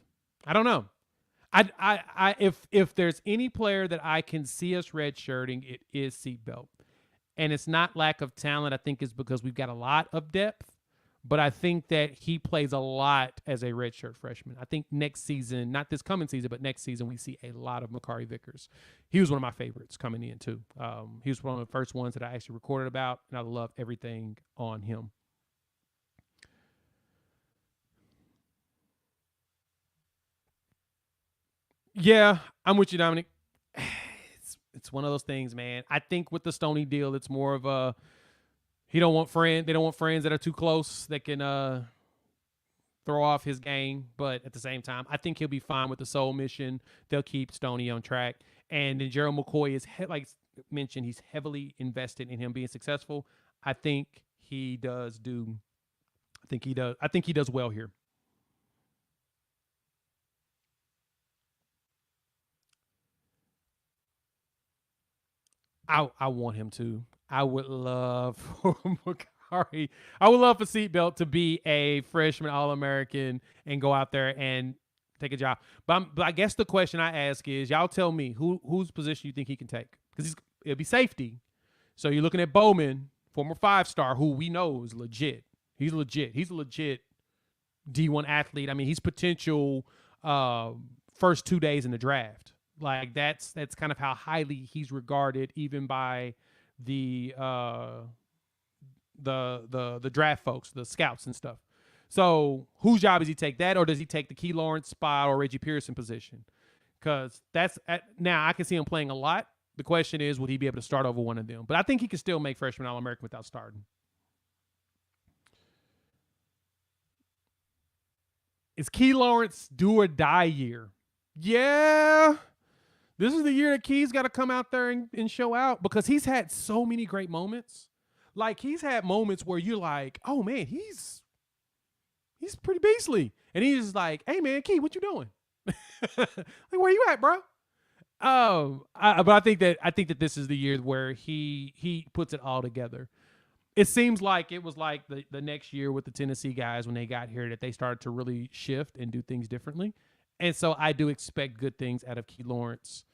I don't know. If there's any player that I can see us redshirting, it is Seatbelt. And it's not lack of talent. I think it's because we've got a lot of depth. But I think that he plays a lot as a redshirt freshman. I think next season, not this coming season, but next season, we see a lot of Makari Vickers. He was one of my favorites coming in, too. He was one of the first ones that I actually recorded about, and I love everything on him. Yeah, I'm with you, Dominic. It's one of those things, man. I think with the Stoney deal, it's more of a they don't want friends that are too close that can throw off his game. But at the same time, I think he'll be fine with the Soul Mission. They'll keep Stoney on track. And then Gerald McCoy is like mentioned, he's heavily invested in him being successful. I think he does. I think he does well here. I want him to. I would love for Makari. I would love for Seatbelt to be a freshman All-American and go out there and take a job. But I guess the question I ask is, y'all tell me whose position you think he can take? Because it'll be safety. So you're looking at Bowman, former 5-star, who we know is legit. He's legit. He's a legit D1 athlete. I mean, he's potential first 2 days in the draft. Like that's kind of how highly he's regarded, even by the draft folks, the scouts and stuff. So whose job does he take, that, or does he take the Key Lawrence spot or Reggie Pearson position? Because now I can see him playing a lot. The question is, would he be able to start over one of them? But I think he can still make freshman All-American without starting. Is Key Lawrence do or die year? Yeah. This is the year that Key's got to come out there and show out, because he's had so many great moments. Like, he's had moments where you're like, oh, man, he's pretty beastly. And he's like, hey, man, Key, what you doing? Like, where you at, bro? But I think that this is the year where he puts it all together. It seems like it was like the next year with the Tennessee guys when they got here, that they started to really shift and do things differently. And so I do expect good things out of Key Lawrence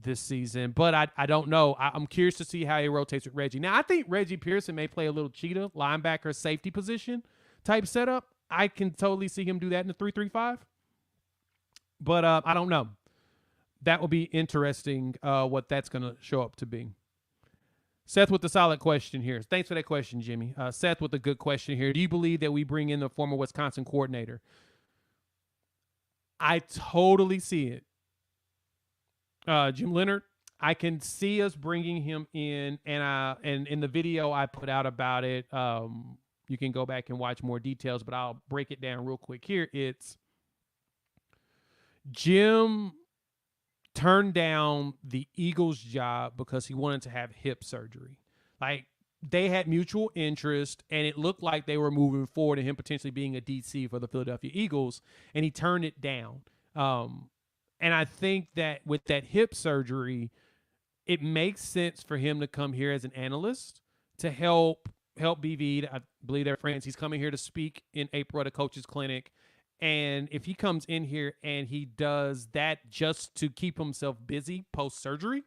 this season. But I don't know. I'm curious to see how he rotates with Reggie. Now, I think Reggie Pearson may play a little cheetah, linebacker, safety position type setup. I can totally see him do that in the 3-3-5. But I don't know. That will be interesting what that's going to show up to be. Seth with the solid question here. Thanks for that question, Jimmy. Seth with a good question here. Do you believe that we bring in the former Wisconsin coordinator? I totally see it. Jim Leonard, I can see us bringing him in, and in the video I put out about it, you can go back and watch more details, but I'll break it down real quick here. It's Jim turned down the Eagles job because he wanted to have hip surgery. Like, they had mutual interest, and it looked like they were moving forward and him potentially being a DC for the Philadelphia Eagles, and he turned it down. And I think that with that hip surgery, it makes sense for him to come here as an analyst to help BV. I believe they're friends. He's coming here to speak in April at a coach's clinic. And if he comes in here and he does that just to keep himself busy post-surgery,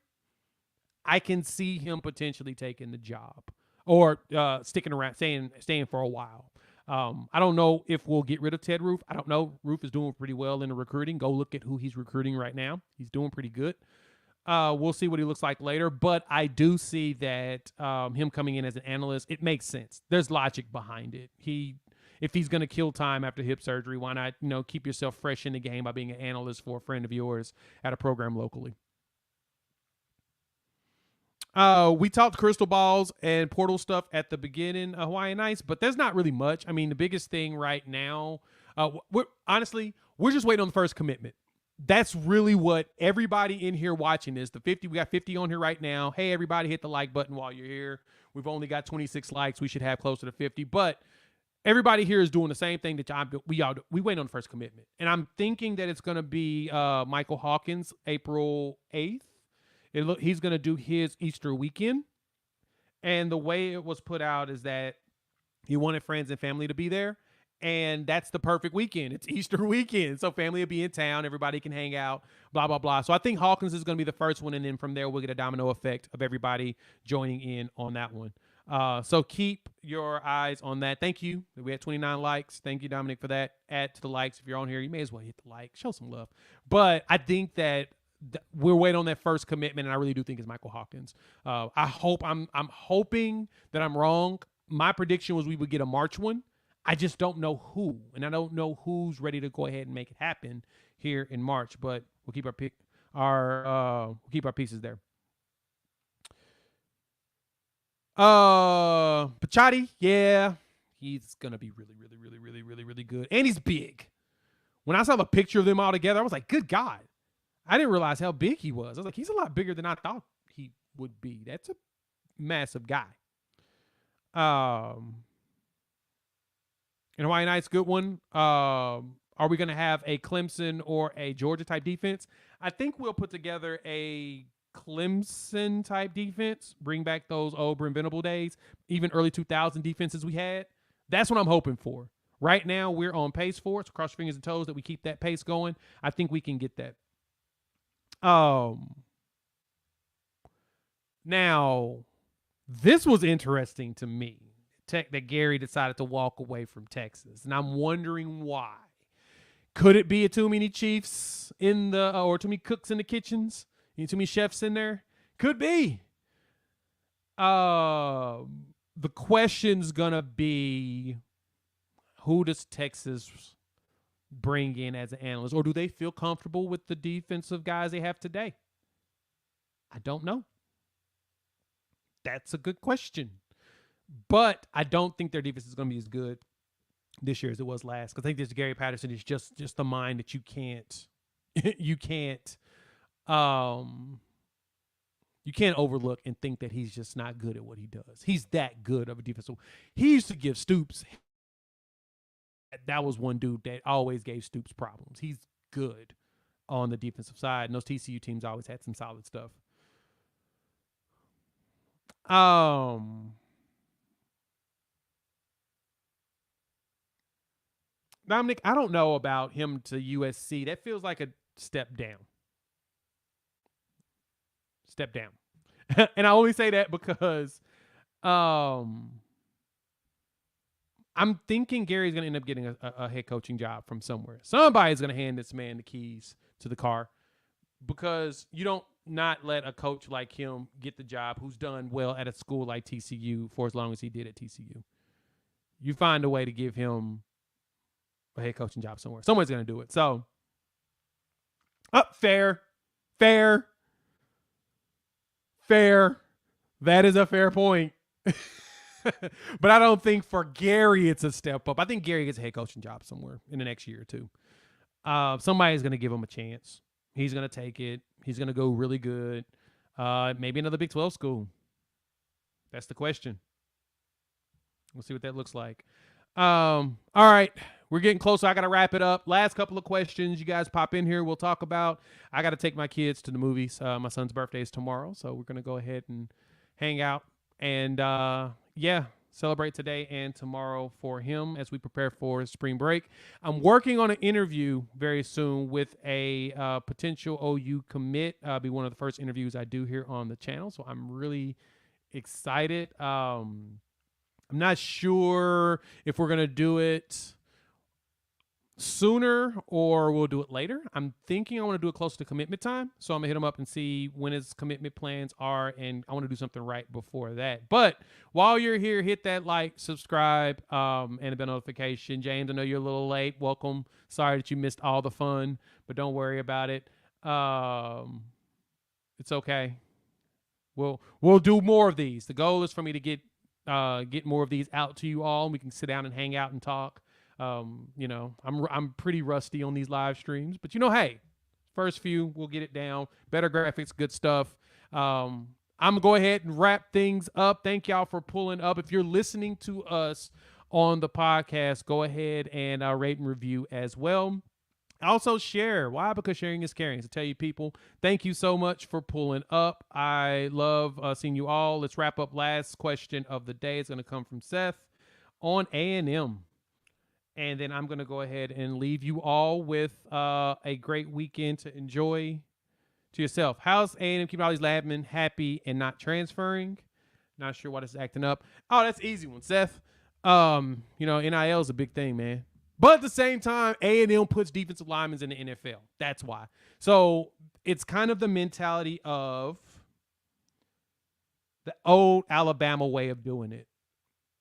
I can see him potentially taking the job or sticking around, staying for a while. I don't know if we'll get rid of Ted Roof. I don't know. Roof is doing pretty well in the recruiting. Go look at who he's recruiting right now. He's doing pretty good. We'll see what he looks like later. But I do see that him coming in as an analyst, it makes sense. There's logic behind it. If he's going to kill time after hip surgery, why not, keep yourself fresh in the game by being an analyst for a friend of yours at a program locally? We talked crystal balls and portal stuff at the beginning of Hawaiian Nights, but there's not really much. I mean, the biggest thing right now, we're just waiting on the first commitment. That's really what everybody in here watching is. We got 50 on here right now. Hey, everybody, hit the like button while you're here. We've only got 26 likes. We should have closer to 50, but everybody here is doing the same thing that we wait on the first commitment. And I'm thinking that it's going to be Michael Hawkins, April 8th. He's going to do his Easter weekend. And the way it was put out is that he wanted friends and family to be there. And that's the perfect weekend. It's Easter weekend. So family will be in town. Everybody can hang out, blah, blah, blah. So I think Hawkins is going to be the first one. And then from there, we'll get a domino effect of everybody joining in on that one. So keep your eyes on that. Thank you. We had 29 likes. Thank you, Dominic, for that. Add to the likes. If you're on here, you may as well hit the like. Show some love. But I think that we're waiting on that first commitment, and I really do think it's Michael Hawkins. I'm hoping that I'm wrong. My prediction was we would get a March one. I just don't know who, and I don't know who's ready to go ahead and make it happen here in March. But we'll keep our pieces there. Pachotti, yeah, he's gonna be really, really, really, really, really, really good, and he's big. When I saw the picture of them all together, I was like, good God. I didn't realize how big he was. I was like, he's a lot bigger than I thought he would be. That's a massive guy. And Hawaii Nights, good one. Are we going to have a Clemson or a Georgia type defense? I think we'll put together a Clemson type defense, bring back those old Brent Venable days, even early 2000 defenses we had. That's what I'm hoping for. Right now, we're on pace for it. So cross your fingers and toes that we keep that pace going. I think we can get that. Now, this was interesting to me. That Gary decided to walk away from Texas, and I'm wondering why. Could it be too many Chiefs in the or too many cooks in the kitchens? Too many chefs in there? Could be. The question's gonna be, who does Texas bring in as an analyst, or do they feel comfortable with the defensive guys they have today? I don't know. That's a good question. But I don't think their defense is going to be as good this year as it was last. Because I think this Gary Patterson is just the mind that you can't overlook and think that he's just not good at what he does. He's that good of a defensive. He used to give Stoops. That was one dude that always gave Stoops problems. He's good on the defensive side, and those TCU teams always had some solid stuff. Dominic, I don't know about him to USC. That feels like a step down. Step down. And I only say that because I'm thinking Gary's going to end up getting a head coaching job from somewhere. Somebody's going to hand this man the keys to the car, because you don't not let a coach like him get the job who's done well at a school like TCU for as long as he did at TCU. You find a way to give him a head coaching job somewhere. Someone's going to do it. So, fair. That is a fair point. But I don't think for Gary it's a step up. I think Gary gets a head coaching job somewhere in the next year or two. Somebody's going to give him a chance. He's going to take it. He's going to go really good. Maybe another Big 12 school. That's the question. We'll see what that looks like. All right. We're getting closer. I got to wrap it up. Last couple of questions. You guys pop in here. We'll talk about. I got to take my kids to the movies. My son's birthday is tomorrow, so we're going to go ahead and hang out and, celebrate today and tomorrow for him as we prepare for spring break. I'm working on an interview very soon with a potential OU commit. Be one of the first interviews I do here on the channel, so I'm really excited. I'm not sure if we're going to do it sooner or we'll do it later. I'm thinking I want to do it close to commitment time. So I'm going to hit him up and see when his commitment plans are, and I want to do something right before that. But while you're here, hit that like, subscribe, and a bell notification. James, I know you're a little late. Welcome. Sorry that you missed all the fun, but don't worry about it. It's okay. We'll do more of these. The goal is for me to get more of these out to you all, and we can sit down and hang out and talk. I'm pretty rusty on these live streams, but hey, first few, we'll get it down. Better graphics, good stuff. I'm going to go ahead and wrap things up. Thank y'all for pulling up. If you're listening to us on the podcast, go ahead and rate and review as well. Also share. Why? Because sharing is caring. So tell you people, thank you so much for pulling up. I love seeing you all. Let's wrap up. Last question of the day is going to come from Seth on A&M. And then I'm going to go ahead and leave you all with a great weekend to enjoy to yourself. How's A&M keeping all these labmen happy and not transferring? Not sure why this is acting up. Oh, that's an easy one, Seth. NIL is a big thing, man. But at the same time, A&M puts defensive linemen in the NFL. That's why. So it's kind of the mentality of the old Alabama way of doing it.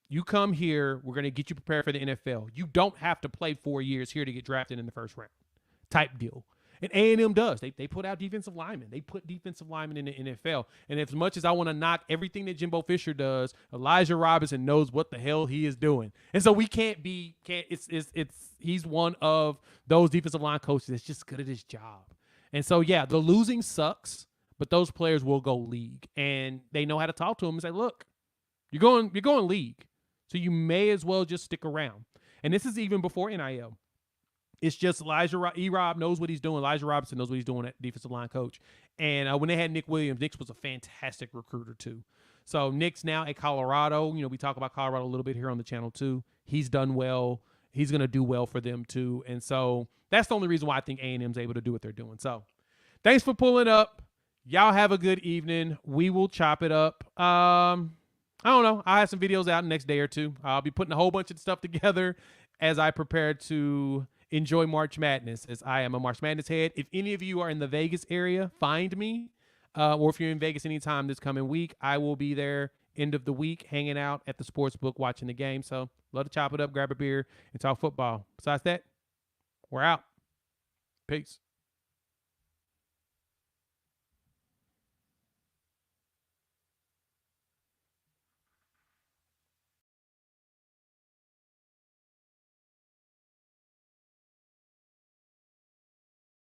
You come here, we're going to get you prepared for the NFL. You don't have to play 4 years here to get drafted in the first round type deal. And A&M does. They put out defensive linemen. They put defensive linemen in the NFL. And as much as I want to knock everything that Jimbo Fisher does, Elijah Robinson knows what the hell he is doing. And so we he's one of those defensive line coaches that's just good at his job. And so, yeah, the losing sucks, but those players will go league. And they know how to talk to him and say, look, you're going league. So you may as well just stick around. And this is even before NIL. It's just E-Rob knows what he's doing. Elijah Robinson knows what he's doing at defensive line coach. And when they had Nick Williams, Nick was a fantastic recruiter too. So Nick's now at Colorado. We talk about Colorado a little bit here on the channel too. He's done well. He's going to do well for them too. And so that's the only reason why I think A&M's able to do what they're doing. So thanks for pulling up. Y'all have a good evening. We will chop it up. I don't know. I'll have some videos out in the next day or two. I'll be putting a whole bunch of stuff together as I prepare to enjoy March Madness, as I am a March Madness head. If any of you are in the Vegas area, find me. Or if you're in Vegas anytime this coming week, I will be there end of the week hanging out at the sports book watching the game. So love to chop it up, grab a beer, and talk football. Besides that, we're out. Peace.